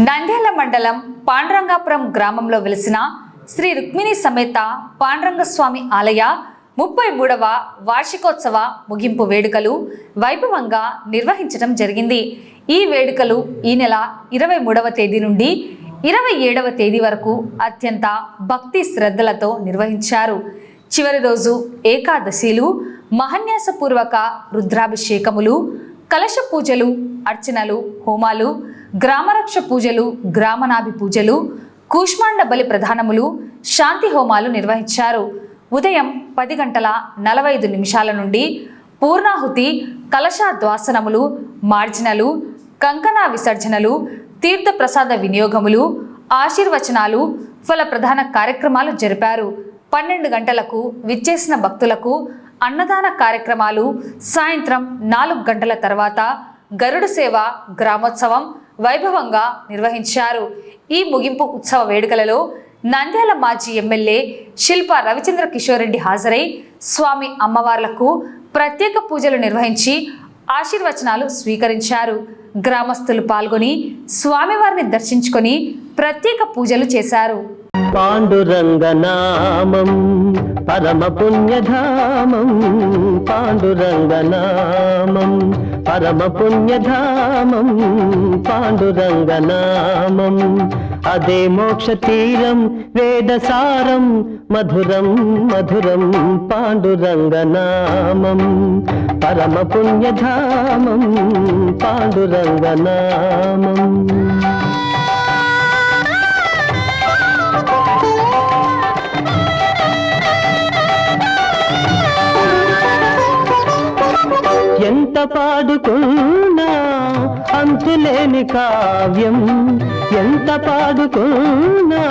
నంద్యాల మండలం పాండ్రంగాపురం గ్రామంలో వెలిసిన శ్రీ రుక్మిణి సమేత పాండ్రంగస్వామి ఆలయ 33వ వార్షికోత్సవ ముగింపు వేడుకలు వైభవంగా నిర్వహించడం జరిగింది. ఈ వేడుకలు ఈ నెల 23వ తేదీ నుండి 27వ తేదీ వరకు అత్యంత భక్తి శ్రద్ధలతో నిర్వహించారు. చివరి రోజు ఏకాదశిలు, మహాన్యాసపూర్వక రుద్రాభిషేకములు, కలశ పూజలు, అర్చనలు, హోమాలు, గ్రామరక్ష పూజలు, గ్రామనాభి పూజలు, కూష్మాండ బలి ప్రధానములు, శాంతి హోమాలు నిర్వహించారు. ఉదయం 10:45 నుండి పూర్ణాహుతి, కలశాద్వాసనములు, మార్జనలు, కంకణ విసర్జనలు, తీర్థ ప్రసాద వినియోగములు, ఆశీర్వచనాలు, ఫల ప్రధాన కార్యక్రమాలు జరిపారు. 12 గంటలకు విచ్చేసిన భక్తులకు అన్నదాన కార్యక్రమాలు, సాయంత్రం 4 గంటల తర్వాత గరుడ సేవ, గ్రామోత్సవం వైభవంగా నిర్వహించారు. ఈ ముగింపు ఉత్సవ వేడుకలలో నంద్యాల మాజీ ఎమ్మెల్యే శిల్పా రవిచంద్ర కిషోర్ రెడ్డి హాజరై స్వామి అమ్మవార్లకు ప్రత్యేక పూజలు నిర్వహించి ఆశీర్వచనాలు స్వీకరించారు. గ్రామస్తులు పాల్గొని స్వామివారిని దర్శించుకొని ప్రత్యేక పూజలు చేశారు. పాండురంగనామం పరమ పుణ్యధామం, పాండురంగనామం పరమ పుణ్యధామం, పాండురంగనామం అదే మోక్ష తీరం వేదసారం, మధురం మధురం పాండురంగనామం పరమ పుణ్యధామం, పాండురంగనామం. ఎంత పాడుకున్నా అంతులేని కావ్యం, ఎంత పాడుకున్నా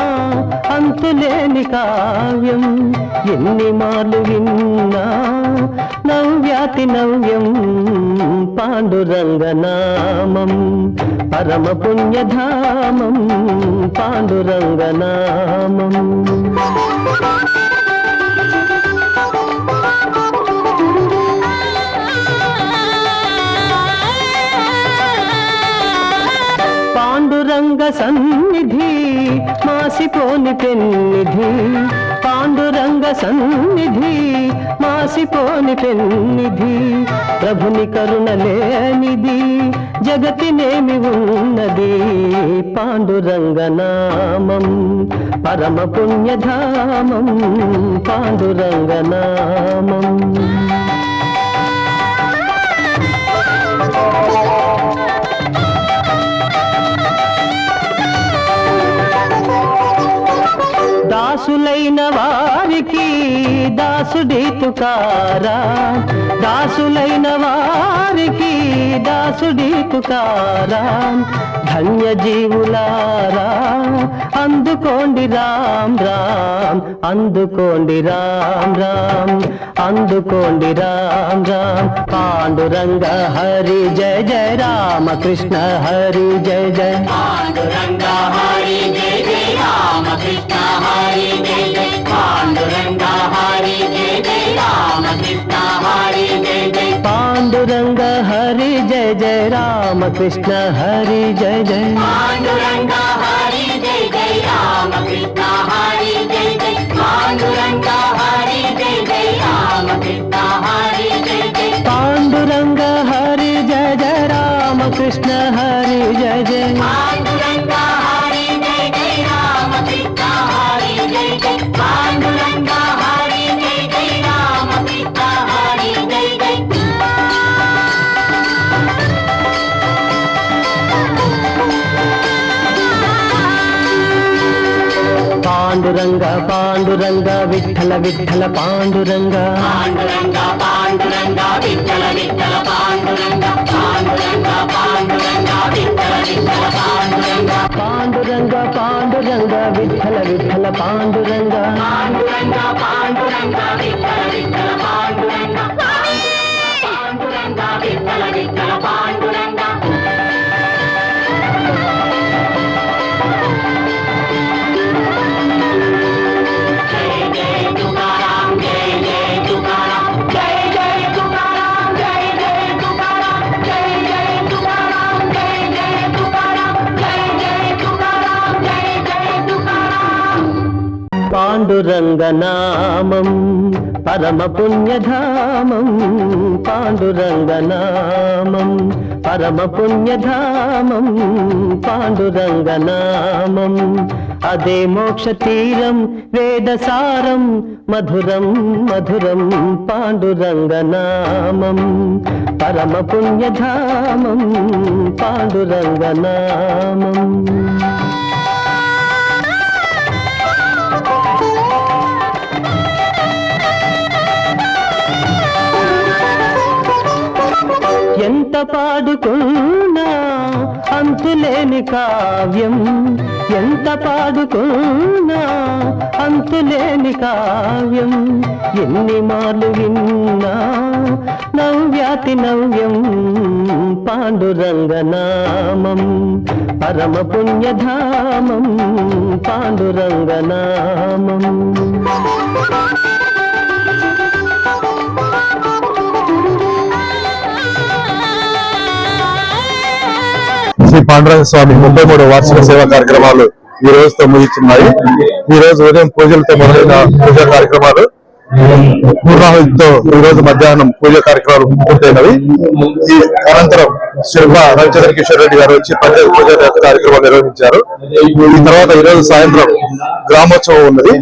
అంతులేని కావ్యం, ఎన్ని మార్లు విన్నా నవ్యాతి నవ్యం, పాండురంగనామం పరమ పుణ్యధామం, పాండురంగనామం. పాండురంగ సన్నిధి మాసిపోని పెన్నిధి, పాండురంగ సన్నిధి మాసిపోని పెన్నిధి, ప్రభుని కరుణ లేనిది జగతినేమి ఉన్నది, పాండురంగనామం పరమ పుణ్యధామం, పాండురంగనామం. దాసులైన వారికి దాసుడి తుకారా, దాసులైన వారికి దాసుడి తుకారా, ధన్య జీవులారా అందుకోండి రామ్ రామ్, అందుకోండి రామ్ రామ్, అందుకోండి రామ్ రామ్. పాండురంగ హరి జయ జయ, రామకృష్ణ హరి జయ జయ, పాండురంగ హరి జయ జయ, రామకృష్ణ హరి జయ జయ, పాండురంగ హరి జయ జయ, రామకృష్ణ హరి జయ జయ, పాండురంగ హరి జయ జయ, రామకృష్ణ హరి జయ జయ, పాండురంగ హరి జయ జయ, రామకృష్ణ హరి జయ జయ, పాండురంగ హరి జయ జయ, రామకృష్ణ హరి జయ జయ, పాండురంగ హరి జయ జయ, రామకృష్ణ హరి జయ జయ, పాండురంగ హరి జయ జయ, రామకృష్ణ హరి జయ జయ, పాండురంగ హరి జయ జయ, రామకృష్ణ హరి జయ జయ. పాండురంగ పాండురంగ విఠల విఠల పాండురంగ, పాండురంగ పాండురంగ విఠల విఠల పాండురంగ, పాండురంగ పాండురంగ విఠల విఠల పాండురంగ, పాండురంగ పాండురంగ విఠల విఠల పాండురంగ, పాండురంగ పాండురంగ విఠల విఠల పాండురంగ, పాండురంగ విఠల విఠల పాండురంగ. జయ జయ తుకారాం, జయ జయ తుకారాం, జయ జయ తుకారాం, జయ జయ తుకారాం, జయ జయ పాండురంగనామం పరమ పుణ్యధామం పాండురంగనామం పరమ పుణ్యధామం పాండురంగనామం అదే మోక్ష తీరం వేదసారం మధురం మధురం పాండురంగనామం పరమ పుణ్యధామం పాండురంగనామం ఎంత పాడుకున్నా అంతులేని కావ్యం ఎంత పాడుకున్నా అంతులేని కావ్యం ఎన్ని మార్లు విన్నా నవ్యాతి నవ్యం పాండురంగనామం పరమ పుణ్యధామం పాండురంగనామం శ్రీ పాండురంగ స్వామి 33వ వార్షిక సేవా కార్యక్రమాలు ఈ రోజుతో ముగిస్తున్నాయి. ఈ రోజు ఉదయం పూజలతో మొదలైన పూజా కార్యక్రమాలు పూర్ణాహుతితో ఈ రోజు మధ్యాహ్నం పూజా కార్యక్రమాలు పూర్తయినవి. ఈ అనంతరం శిల్ప రవిచంద్ర కిషోర్ రెడ్డి గారు వచ్చి పంచాయతీ పూజా కార్యక్రమాలు నిర్వహించారు. ఈ తర్వాత ఈ రోజు సాయంత్రం గ్రామోత్సవం ఉన్నది.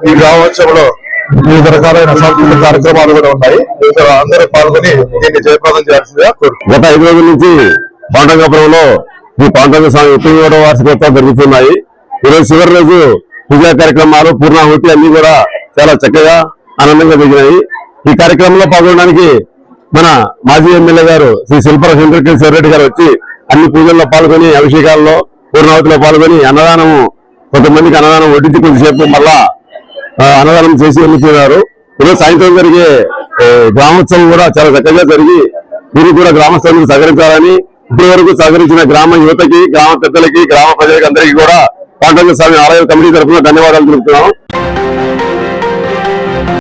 ఈ గ్రామోత్సవంలో వివిధ రకాలైన సాంస్కృతిక కార్యక్రమాలు కూడా ఉన్నాయి. అందరూ పాల్గొని దీన్ని జయప్రదం చేయాల్సిందిగా కోరుతున్నాను. గత 5 రోజుల నుంచి పాండురంగపురంలో ఈ పాండురంగ స్వామి 33వ వార్షికోత్సవం జరుగుతున్నాయి. ఈరోజు చివరి రోజు పూజా కార్యక్రమాలు పూర్ణాహుతి అన్ని కూడా చాలా చక్కగా ఆనందంగా జరిగినాయి. ఈ కార్యక్రమంలో పాల్గొనడానికి మన మాజీ ఎమ్మెల్యే గారు శ్రీ శిల్ప రవిచంద్ర రెడ్డి గారు వచ్చి అన్ని పూజల్లో పాల్గొని అభిషేకాల్లో పూర్ణాహుతిలో పాల్గొని అన్నదానము కొంతమందికి అన్నదానం వడ్డించి కొద్దిసేపు మళ్ళా అన్నదానం చేసి వెళ్ళిపోయినారు. ఈరోజు సాయంత్రం జరిగే గ్రామోత్సవం కూడా చాలా చక్కగా జరిగి మీరు కూడా గ్రామస్తులకు సహకరించాలని ఇప్పటి వరకు సహకరించిన గ్రామ యువతకి గ్రామ పెద్దలకి గ్రామ ప్రజలకి అందరికీ కూడా పాండురంగ స్వామి ఆలయ కమిటీ తరఫున ధన్యవాదాలు తెలుపుతున్నాం.